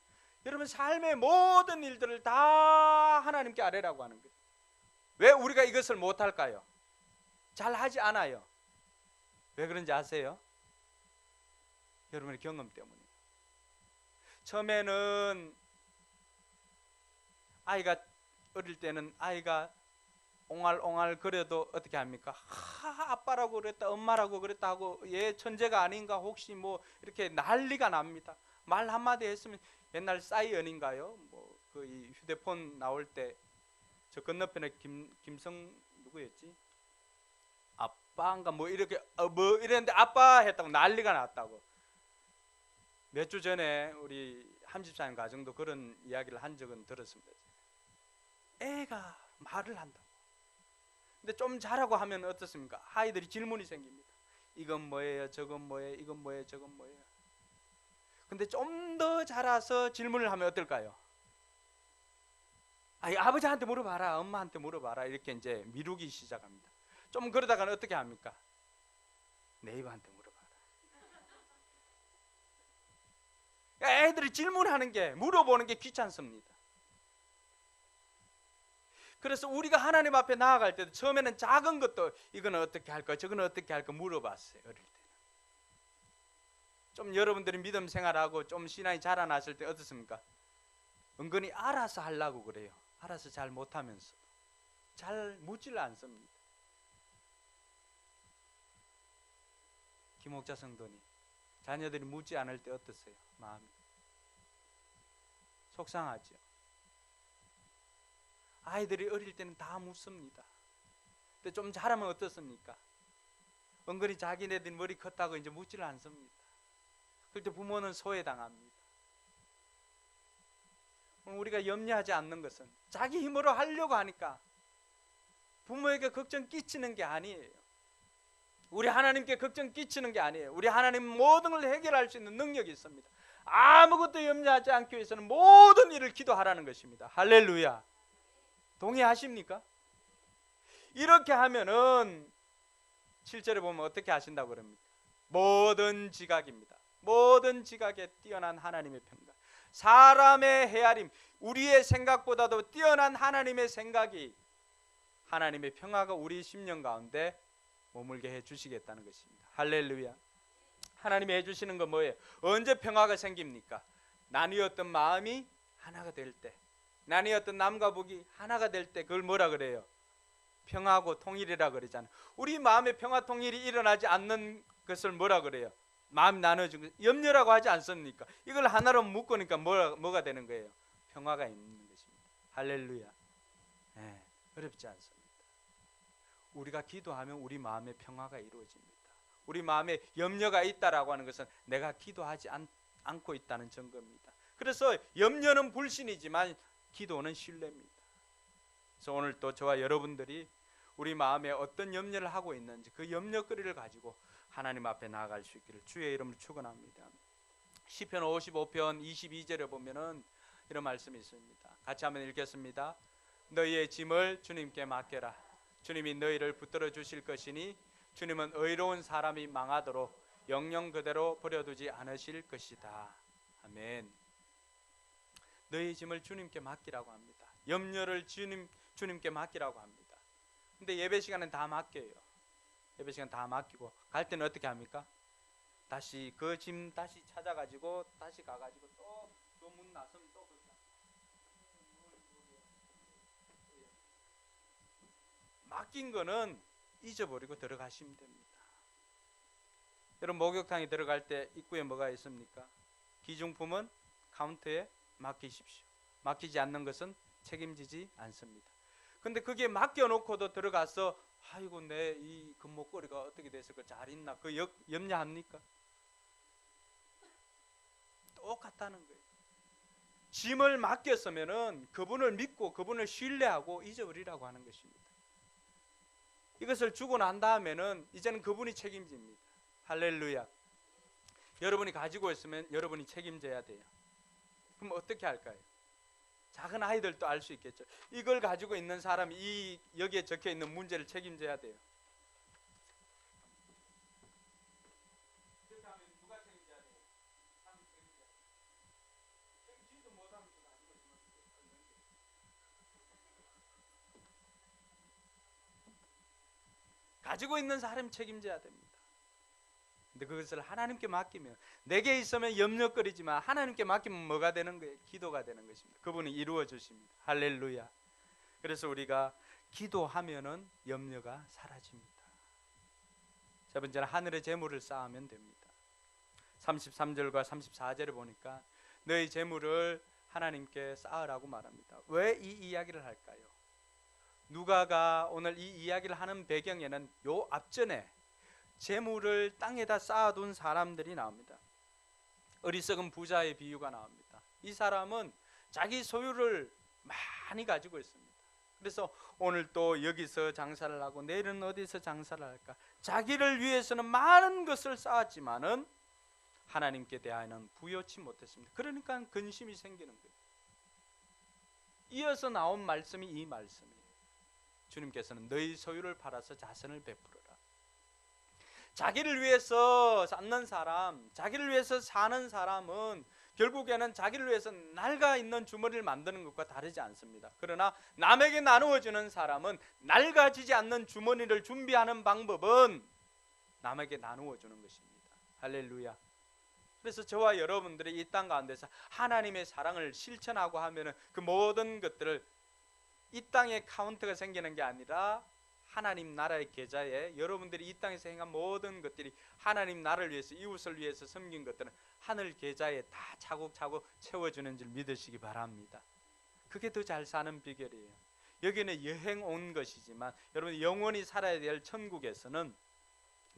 여러분 삶의 모든 일들을 다 하나님께 아뢰라고 하는 거예요. 왜 우리가 이것을 못할까요? 잘 하지 않아요. 왜 그런지 아세요? 여러분의 경험 때문에. 처음에는 아이가 어릴 때는 아이가 옹알옹알 그래도 어떻게 합니까? 아빠라고 그랬다, 엄마라고 그랬다 하고, 얘 천재가 아닌가 혹시 뭐 이렇게 난리가 납니다. 말 한마디 했으면, 옛날 싸이언인가요? 뭐 그 이 휴대폰 나올 때 저 건너편에 김성 누구였지? 아빠인가 뭐 이렇게 뭐 이랬는데 아빠 했다고 난리가 났다고. 몇 주 전에 우리 함집사님 가정도 그런 이야기를 한 적은 들었습니다. 애가 말을 한다고. 근데 좀 잘하고 하면 어떻습니까? 아이들이 질문이 생깁니다. 이건 뭐예요? 저건 뭐예요? 이건 뭐예요? 저건 뭐예요? 근데 좀 더 자라서 질문을 하면 어떨까요? 아버지한테 물어봐라, 엄마한테 물어봐라, 이렇게 이제 미루기 시작합니다. 좀 그러다가는 어떻게 합니까? 네이버한테 물어봐라. 애들이 질문하는 게, 물어보는 게 귀찮습니다. 그래서 우리가 하나님 앞에 나아갈 때도 처음에는 작은 것도 이거는 어떻게 할까, 저거는 어떻게 할까 물어봤어요. 어릴 때는. 좀 여러분들이 믿음 생활하고 좀 신앙이 자라났을 때 어떻습니까? 은근히 알아서 하려고 그래요. 알아서 잘 못하면서 잘 묻질 않습니다. 김옥자 성도님, 자녀들이 묻지 않을 때 어떠세요? 마음이 속상하죠. 아이들이 어릴 때는 다 묻습니다. 근데 좀 자라면 어떻습니까? 은근히 자기네들 머리 컸다고 이제 묻지를 않습니다. 그럴 때 부모는 소외당합니다. 우리가 염려하지 않는 것은 자기 힘으로 하려고 하니까 부모에게 걱정 끼치는 게 아니에요. 우리 하나님께 걱정 끼치는 게 아니에요. 우리 하나님 모든 걸 해결할 수 있는 능력이 있습니다. 아무것도 염려하지 않기 위해서는 모든 일을 기도하라는 것입니다. 할렐루야. 동의하십니까? 이렇게 하면은 7절에 보면 어떻게 하신다고 그럽니까? 모든 지각입니다. 모든 지각에 뛰어난 하나님의 평강, 사람의 헤아림, 우리의 생각보다도 뛰어난 하나님의 생각이 하나님의 평화가 우리 심령 가운데 머물게 해주시겠다는 것입니다. 할렐루야. 하나님이 해주시는 건 뭐예요? 언제 평화가 생깁니까? 나뉘었던 마음이 하나가 될 때, 나뉘었던 남과 북이 하나가 될 때, 그걸 뭐라 그래요? 평화고 통일이라 그러잖아요. 우리 마음에 평화 통일이 일어나지 않는 것을 뭐라 그래요? 마음이 나눠진 것, 염려라고 하지 않습니까? 이걸 하나로 묶으니까 뭐가 되는 거예요? 평화가 있는 것입니다. 할렐루야. 네, 어렵지 않습니다. 우리가 기도하면 우리 마음에 평화가 이루어집니다. 우리 마음에 염려가 있다라고 하는 것은 내가 기도하지 않고 있다는 증거입니다. 그래서 염려는 불신이지만 기도는 신뢰입니다. 그래서 오늘 또 저와 여러분들이 우리 마음에 어떤 염려를 하고 있는지 그 염려거리를 가지고 하나님 앞에 나아갈 수 있기를 주의 이름으로 축원합니다. 시편 55편 22절에 보면은 이런 말씀이 있습니다. 같이 한번 읽겠습니다. 너희의 짐을 주님께 맡겨라. 주님이 너희를 붙들어 주실 것이니 주님은 의로운 사람이 망하도록 영영 그대로 버려두지 않으실 것이다. 아멘. 너희 짐을 주님께 맡기라고 합니다. 염려를 주님께 맡기라고 합니다. 근데 예배 시간은 다 맡겨요. 예배 시간 다 맡기고 갈 때는 어떻게 합니까? 다시 그 짐 다시 찾아가지고 다시 가가지고 또 문 나서면 또 맡긴 거는 잊어버리고 들어가시면 됩니다. 여러분 목욕탕에 들어갈 때 입구에 뭐가 있습니까? 기중품은 카운터에 맡기십시오. 맡기지 않는 것은 책임지지 않습니다. 근데 그게 맡겨놓고도 들어가서 아이고 내 이 금목걸이가 어떻게 됐을까 잘 있나 그 염려합니까? 똑같다는 거예요. 짐을 맡겼으면은 그분을 믿고 그분을 신뢰하고 잊어버리라고 하는 것입니다. 이것을 주고 난 다음에는 이제는 그분이 책임집니다. 할렐루야. 여러분이 가지고 있으면 여러분이 책임져야 돼요. 그럼 어떻게 할까요? 작은 아이들도 알 수 있겠죠. 이걸 가지고 있는 사람이 여기에 적혀 있는 문제를 책임져야 돼요. 그렇게 하면 누가 책임져야 돼요? 사람이 책임져야 돼요. 책임지도 못하면 또 가지고 있으면 가지고 있는 사람이 책임져야 됩니다. 근데 그것을 하나님께 맡기면 내게 있으면 염려거리지만 하나님께 맡기면 뭐가 되는 거예요? 기도가 되는 것입니다. 그분이 이루어 주십니다. 할렐루야. 그래서 우리가 기도하면은 염려가 사라집니다. 세 번째는 하늘의 재물을 쌓으면 됩니다. 33절과 34절에 보니까 너희 재물을 하나님께 쌓으라고 말합니다. 왜 이 이야기를 할까요? 누가가 오늘 이 이야기를 하는 배경에는 요 앞전에 재물을 땅에다 쌓아둔 사람들이 나옵니다. 어리석은 부자의 비유가 나옵니다. 이 사람은 자기 소유를 많이 가지고 있습니다. 그래서 오늘 또 여기서 장사를 하고 내일은 어디서 장사를 할까? 자기를 위해서는 많은 것을 쌓았지만은 하나님께 대하여는 부여치 못했습니다. 그러니까 근심이 생기는 거예요. 이어서 나온 말씀이 이 말씀이에요. 주님께서는 너희 소유를 팔아서 자선을 베풀어라. 자기를 위해서 쌓는 사람, 자기를 위해서 사는 사람은 결국에는 자기를 위해서 낡아 있는 주머니를 만드는 것과 다르지 않습니다. 그러나 남에게 나누어 주는 사람은 낡아지지 않는 주머니를 준비하는 방법은 남에게 나누어 주는 것입니다. 할렐루야. 그래서 저와 여러분들이 이 땅 가운데서 하나님의 사랑을 실천하고 하면은 그 모든 것들을 이 땅에 카운트가 생기는 게 아니라 하나님 나라의 계좌에 여러분들이 이 땅에서 행한 모든 것들이 하나님 나라를 위해서 이웃을 위해서 섬긴 것들은 하늘 계좌에 다 차곡차곡 채워주는 줄 믿으시기 바랍니다. 그게 더 잘 사는 비결이에요. 여기는 여행 온 것이지만 여러분 영원히 살아야 될 천국에서는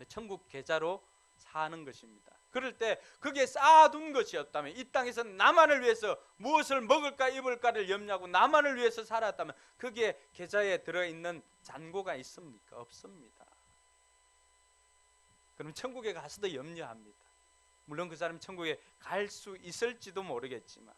천국 계좌로 사는 것입니다. 그럴 때 그게 쌓아둔 것이었다면 이 땅에서 나만을 위해서 무엇을 먹을까 입을까를 염려하고 나만을 위해서 살았다면 그게 계좌에 들어있는 잔고가 있습니까? 없습니다. 그럼 천국에 가서도 염려합니다. 물론 그 사람이 천국에 갈 수 있을지도 모르겠지만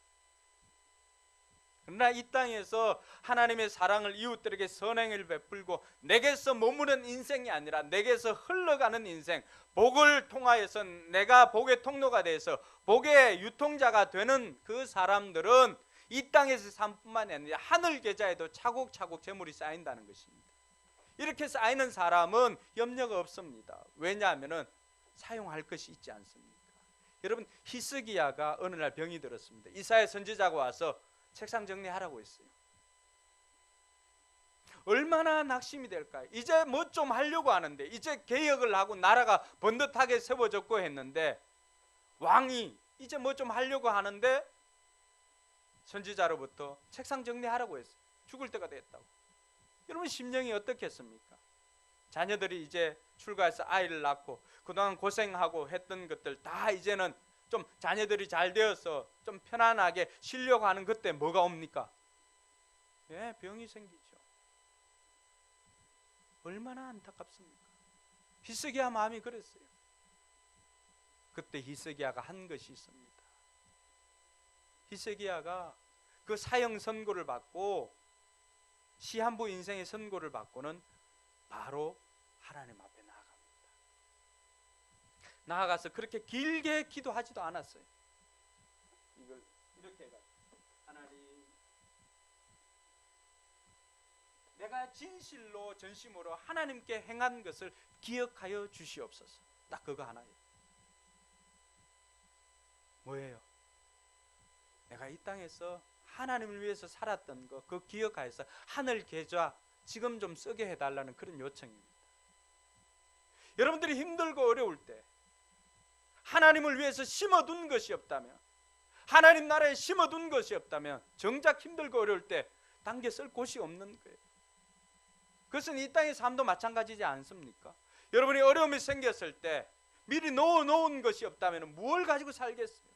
그러나 이 땅에서 하나님의 사랑을 이웃들에게 선행을 베풀고 내게서 머무는 인생이 아니라 내게서 흘러가는 인생, 복을 통하여서 내가 복의 통로가 돼서 복의 유통자가 되는 그 사람들은 이 땅에서 삶뿐만이 아니라 하늘 계좌에도 차곡차곡 재물이 쌓인다는 것입니다. 이렇게 쌓이는 사람은 염려가 없습니다. 왜냐하면 사용할 것이 있지 않습니까? 여러분, 히스기야가 어느 날 병이 들었습니다. 이사야 선지자가 와서 책상 정리하라고 했어요. 얼마나 낙심이 될까요? 이제 뭐 좀 하려고 하는데, 이제 개혁을 하고 나라가 번듯하게 세워졌고 했는데, 왕이 이제 뭐 좀 하려고 하는데 선지자로부터 책상 정리하라고 했어요. 죽을 때가 됐다고. 여러분, 심령이 어떻겠습니까? 자녀들이 이제 출가해서 아이를 낳고 그동안 고생하고 했던 것들 다 이제는 좀 자녀들이 잘 되어서 좀 편안하게 쉬려고 하는 그때 뭐가 옵니까? 예, 병이 생기죠. 얼마나 안타깝습니까? 히스기야 마음이 그랬어요. 그때 히스기야가 한 것이 있습니다. 히스기야가 그 사형 선고를 받고 시한부 인생의 선고를 받고는 바로 하나님 앞에 나아갑니다. 나아가서 그렇게 길게 기도하지도 않았어요. 이걸 이렇게 해가지고, 하나님, 내가 진실로 전심으로 하나님께 행한 것을 기억하여 주시옵소서. 딱 그거 하나예요. 뭐예요? 내가 이 땅에서 하나님을 위해서 살았던 거, 그 기억하여서 하늘 계좌 지금 좀 쓰게 해달라는 그런 요청입니다. 여러분들이 힘들고 어려울 때 하나님을 위해서 심어둔 것이 없다면, 하나님 나라에 심어둔 것이 없다면 정작 힘들고 어려울 때 당겨 쓸 곳이 없는 거예요. 그것은 이 땅의 삶도 마찬가지지 않습니까? 여러분이 어려움이 생겼을 때 미리 넣어놓은 것이 없다면 뭘 가지고 살겠어요?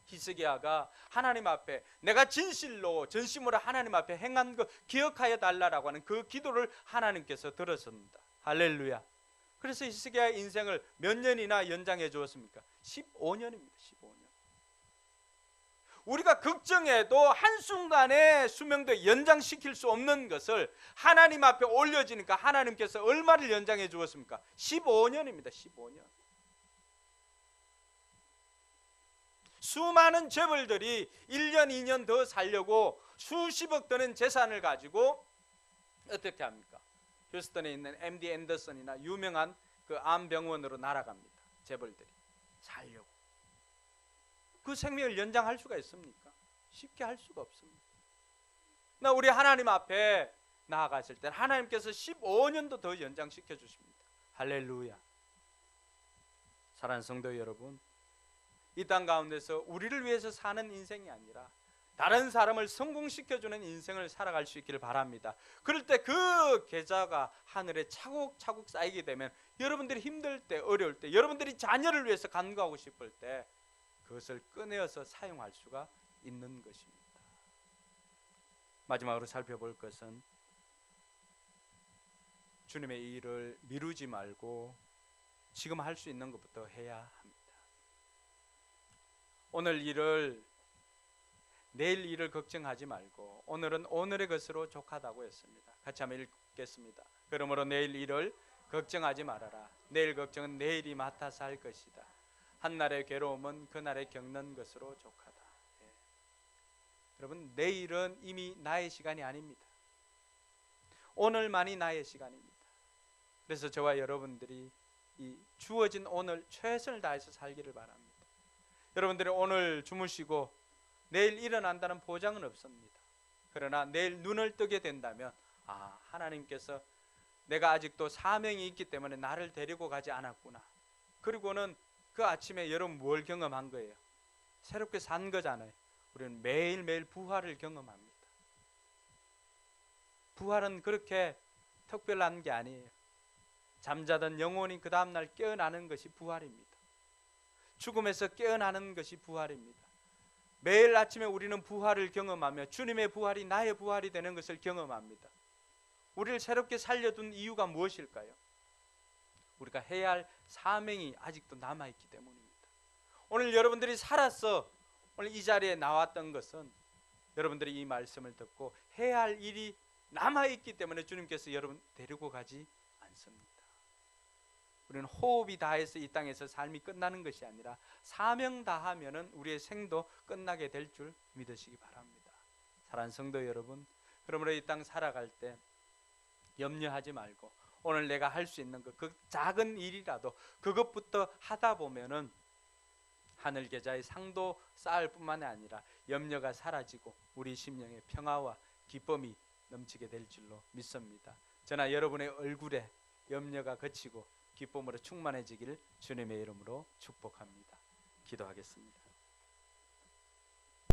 히스기야가 하나님 앞에 내가 진실로 전심으로 하나님 앞에 행한 것 기억하여 달라라고 하는 그 기도를 하나님께서 들으셨습니다. 할렐루야. 그래서 히스기야의 인생을 몇 년이나 연장해 주었습니까? 15년입니다. 15년. 우리가 걱정해도 한순간에 수명도 연장시킬 수 없는 것을 하나님 앞에 올려지니까 하나님께서 얼마를 연장해 주었습니까? 15년입니다. 15년. 수많은 재벌들이 1년, 2년 더 살려고 수십억 드는 재산을 가지고 어떻게 합니까? 휴스턴에 있는 MD 앤더슨이나 유명한 그 암병원으로 날아갑니다. 재벌들이 살려고. 그 생명을 연장할 수가 있습니까? 쉽게 할 수가 없습니다. 나 우리 하나님 앞에 나아갔을 때 하나님께서 15년도 더 연장시켜 주십니다. 할렐루야. 사랑하는 성도 여러분, 이 땅 가운데서 우리를 위해서 사는 인생이 아니라 다른 사람을 성공시켜주는 인생을 살아갈 수 있기를 바랍니다. 그럴 때 그 계좌가 하늘에 차곡차곡 쌓이게 되면 여러분들이 힘들 때, 어려울 때, 여러분들이 자녀를 위해서 간구하고 싶을 때 그것을 꺼내어서 사용할 수가 있는 것입니다. 마지막으로 살펴볼 것은 주님의 일을 미루지 말고 지금 할 수 있는 것부터 해야 합니다. 오늘 일을, 내일 일을 걱정하지 말고 오늘은 오늘의 것으로 족하다고 했습니다. 같이 한번 읽겠습니다. 그러므로 내일 일을 걱정하지 말아라. 내일 걱정은 내일이 맡아서 할 것이다. 한날의 괴로움은 그날에 겪는 것으로 족하다. 예. 여러분, 내일은 이미 나의 시간이 아닙니다. 오늘만이 나의 시간입니다. 그래서 저와 여러분들이 이 주어진 오늘 최선을 다해서 살기를 바랍니다. 여러분들이 오늘 주무시고 내일 일어난다는 보장은 없습니다. 그러나 내일 눈을 뜨게 된다면 하나님께서 내가 아직도 사명이 있기 때문에 나를 데리고 가지 않았구나. 그리고는 그 아침에 여러분 뭘 경험한 거예요? 새롭게 산 거잖아요. 우리는 매일매일 부활을 경험합니다. 부활은 그렇게 특별한 게 아니에요. 잠자던 영혼이 그 다음날 깨어나는 것이 부활입니다. 죽음에서 깨어나는 것이 부활입니다. 매일 아침에 우리는 부활을 경험하며 주님의 부활이 나의 부활이 되는 것을 경험합니다. 우리를 새롭게 살려둔 이유가 무엇일까요? 우리가 해야 할 사명이 아직도 남아있기 때문입니다. 오늘 여러분들이 살아서 오늘 이 자리에 나왔던 것은 여러분들이 이 말씀을 듣고 해야 할 일이 남아있기 때문에 주님께서 여러분 데리고 가지 않습니다. 우리는 호흡이 다해서 이 땅에서 삶이 끝나는 것이 아니라 사명 다하면은 우리의 생도 끝나게 될 줄 믿으시기 바랍니다. 사랑하는 성도 여러분, 그러므로 이 땅 살아갈 때 염려하지 말고 오늘 내가 할 수 있는 그 작은 일이라도 그것부터 하다 보면은 하늘 계좌의 상도 쌓을 뿐만 아니라 염려가 사라지고 우리 심령의 평화와 기쁨이 넘치게 될 줄로 믿습니다. 저나 여러분의 얼굴에 염려가 그치고 기쁨으로 충만해지기를 주님의 이름으로 축복합니다. 기도하겠습니다.